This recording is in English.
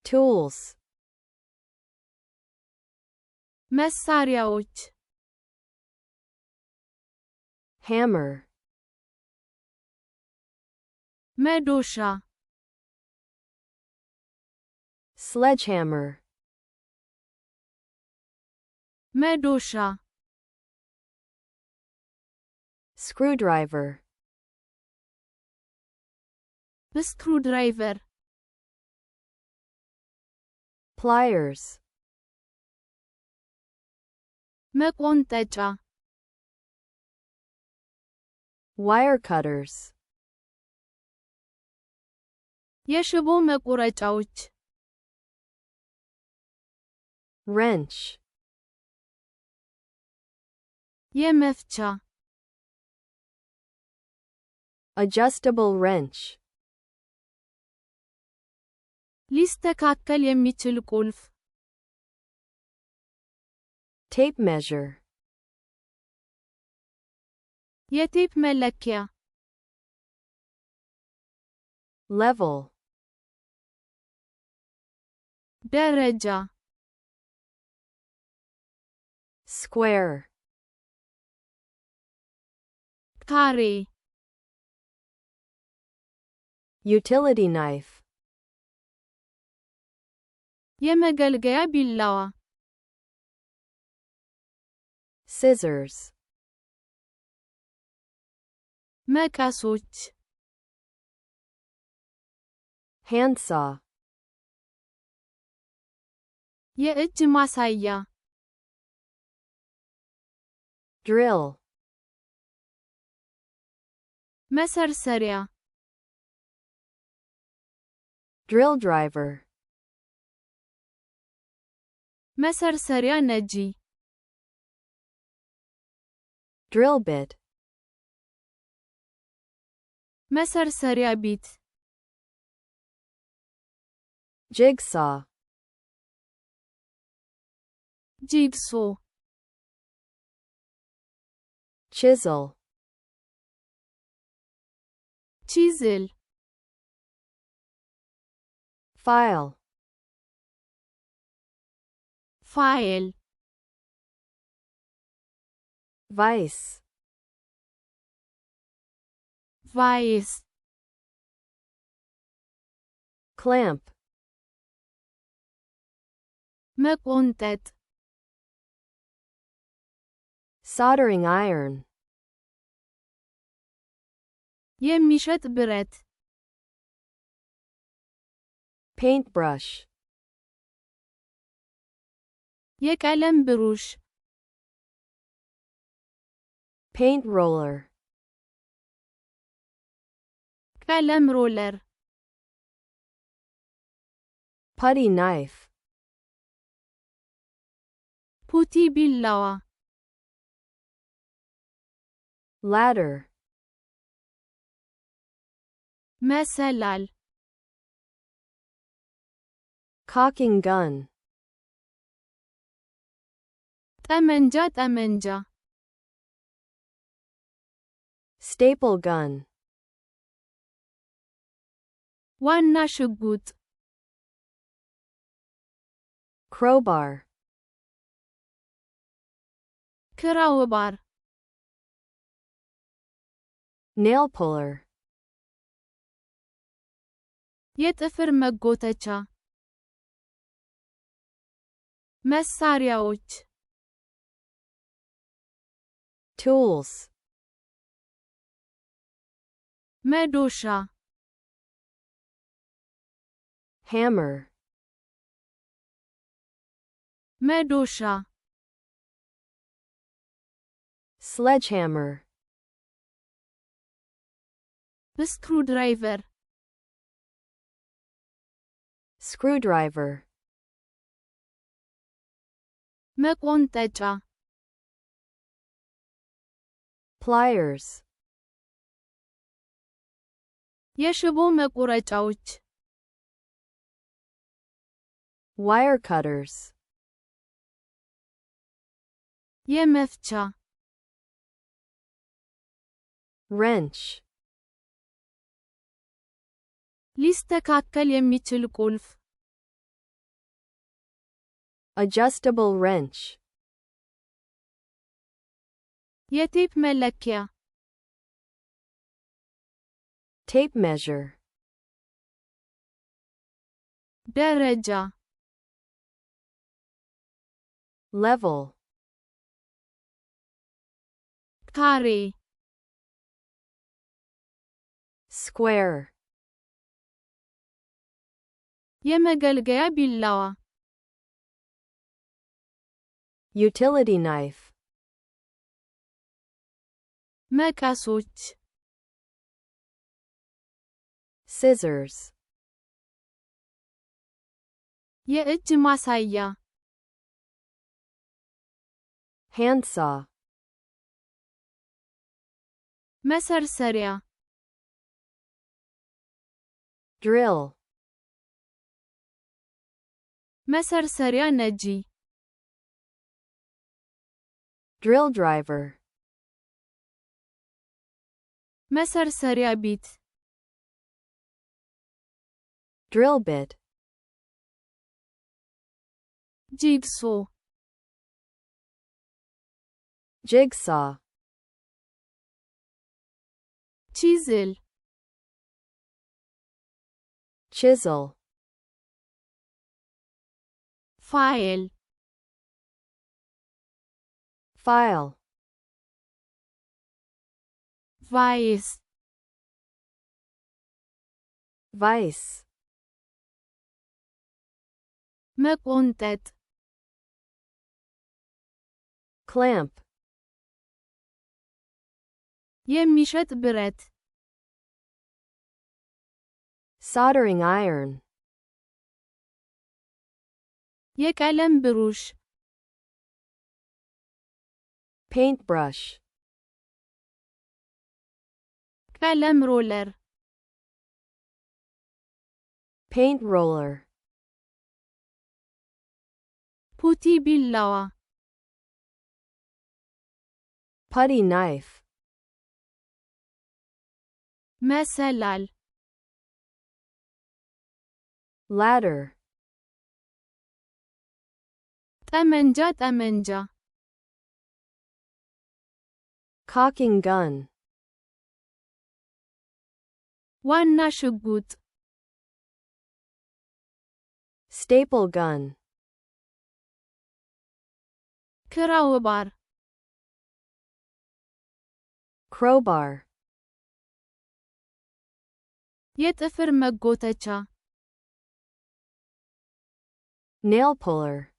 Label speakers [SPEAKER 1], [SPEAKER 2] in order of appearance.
[SPEAKER 1] tools
[SPEAKER 2] መሳሪያዎች
[SPEAKER 1] hammer
[SPEAKER 2] መዶሻ
[SPEAKER 1] sledgehammer
[SPEAKER 2] መዶሻ
[SPEAKER 1] screwdriver
[SPEAKER 2] ስክሩድራይቨር
[SPEAKER 1] pliers
[SPEAKER 2] መቆንጠጫ
[SPEAKER 1] wire cutters
[SPEAKER 2] የሽቦ መቁረጫዎች
[SPEAKER 1] wrench
[SPEAKER 2] የመፍቻ
[SPEAKER 1] adjustable wrench
[SPEAKER 2] ሊስተካከል የሚችል ቁልፍ
[SPEAKER 1] tape measure
[SPEAKER 2] የቴፕ መለኪያ
[SPEAKER 1] level
[SPEAKER 2] ደረጃ
[SPEAKER 1] square
[SPEAKER 2] ካሬ
[SPEAKER 1] utility knife
[SPEAKER 2] የመገልገያ ቢላዋ
[SPEAKER 1] scissors
[SPEAKER 2] መቀሶች
[SPEAKER 1] handsaw
[SPEAKER 2] የእጅ ማሳያ
[SPEAKER 1] drill
[SPEAKER 2] መሰርሰሪያ
[SPEAKER 1] drill driver
[SPEAKER 2] መሰርሰሪያ ነጂ
[SPEAKER 1] drill bit
[SPEAKER 2] መሰርሰሪያ ቢት
[SPEAKER 1] jigsaw
[SPEAKER 2] ጂግሶ
[SPEAKER 1] chisel
[SPEAKER 2] ቺዝል
[SPEAKER 1] file
[SPEAKER 2] ፋይል
[SPEAKER 1] vice
[SPEAKER 2] ቫይስ
[SPEAKER 1] clamp
[SPEAKER 2] መቆንጠጥ
[SPEAKER 1] soldering iron
[SPEAKER 2] የሚሸጥ ብረት
[SPEAKER 1] paintbrush
[SPEAKER 2] የቀለም ብሩሽ
[SPEAKER 1] paint roller
[SPEAKER 2] ቀለም ሮለር
[SPEAKER 1] putty knife
[SPEAKER 2] ፑቲ ቢላዋ
[SPEAKER 1] ladder
[SPEAKER 2] መሰላል
[SPEAKER 1] cocking gun
[SPEAKER 2] ጠመንጃ ጠመንጃ
[SPEAKER 1] staple gun
[SPEAKER 2] ዋና ሽጉጥ
[SPEAKER 1] crowbar
[SPEAKER 2] ክራውባር
[SPEAKER 1] nail puller
[SPEAKER 2] የጥፍር መጎተቻ መሳሪያዎች
[SPEAKER 1] tools
[SPEAKER 2] መዶሻ
[SPEAKER 1] hammer
[SPEAKER 2] መዶሻ
[SPEAKER 1] sledgehammer
[SPEAKER 2] ስክሩድራይቨር
[SPEAKER 1] screwdriver
[SPEAKER 2] መቆንጠጫ
[SPEAKER 1] pliers
[SPEAKER 2] የሽቦ መቁረጫዎች
[SPEAKER 1] wire cutters
[SPEAKER 2] የመፍቻ
[SPEAKER 1] wrench
[SPEAKER 2] ሊስተካከል የሚችል ቁልፍ
[SPEAKER 1] Adjustable wrench.
[SPEAKER 2] የቴፕ መለኪያ
[SPEAKER 1] Tape measure.
[SPEAKER 2] ደረጃ
[SPEAKER 1] Level.
[SPEAKER 2] ካሬ
[SPEAKER 1] Square.
[SPEAKER 2] የመገልገያ ቢላዋ
[SPEAKER 1] Utility knife.
[SPEAKER 2] መቀሶች
[SPEAKER 1] Scissors.
[SPEAKER 2] የእጅ ማሳያ
[SPEAKER 1] Handsaw.
[SPEAKER 2] መሰርሰሪያ
[SPEAKER 1] Drill.
[SPEAKER 2] መሰርሰሪያ ነጂ
[SPEAKER 1] Drill driver.
[SPEAKER 2] መሰርሰሪያ ቢት
[SPEAKER 1] Drill bit.
[SPEAKER 2] ጂግሶ
[SPEAKER 1] Jigsaw.
[SPEAKER 2] ቺዝል
[SPEAKER 1] Chisel.
[SPEAKER 2] ፋይል
[SPEAKER 1] File.
[SPEAKER 2] ቫይስ
[SPEAKER 1] Vice.
[SPEAKER 2] መቆንጠጥ
[SPEAKER 1] Clamp.
[SPEAKER 2] የሚሸጥ ብረት
[SPEAKER 1] Soldering iron.
[SPEAKER 2] የቀለም ብሩሽ
[SPEAKER 1] Paintbrush.
[SPEAKER 2] ቀለም ሮለር
[SPEAKER 1] Paint roller.
[SPEAKER 2] ፑቲ ቢላዋ
[SPEAKER 1] Putty knife.
[SPEAKER 2] መሰላል
[SPEAKER 1] Ladder.
[SPEAKER 2] ጠመንጃ ጠመንጃ
[SPEAKER 1] Cocking gun.
[SPEAKER 2] ዋና ሽጉጥ
[SPEAKER 1] Staple gun.
[SPEAKER 2] ክራውባር
[SPEAKER 1] Crowbar.
[SPEAKER 2] የጥፍር መጎተቻ
[SPEAKER 1] Nail puller.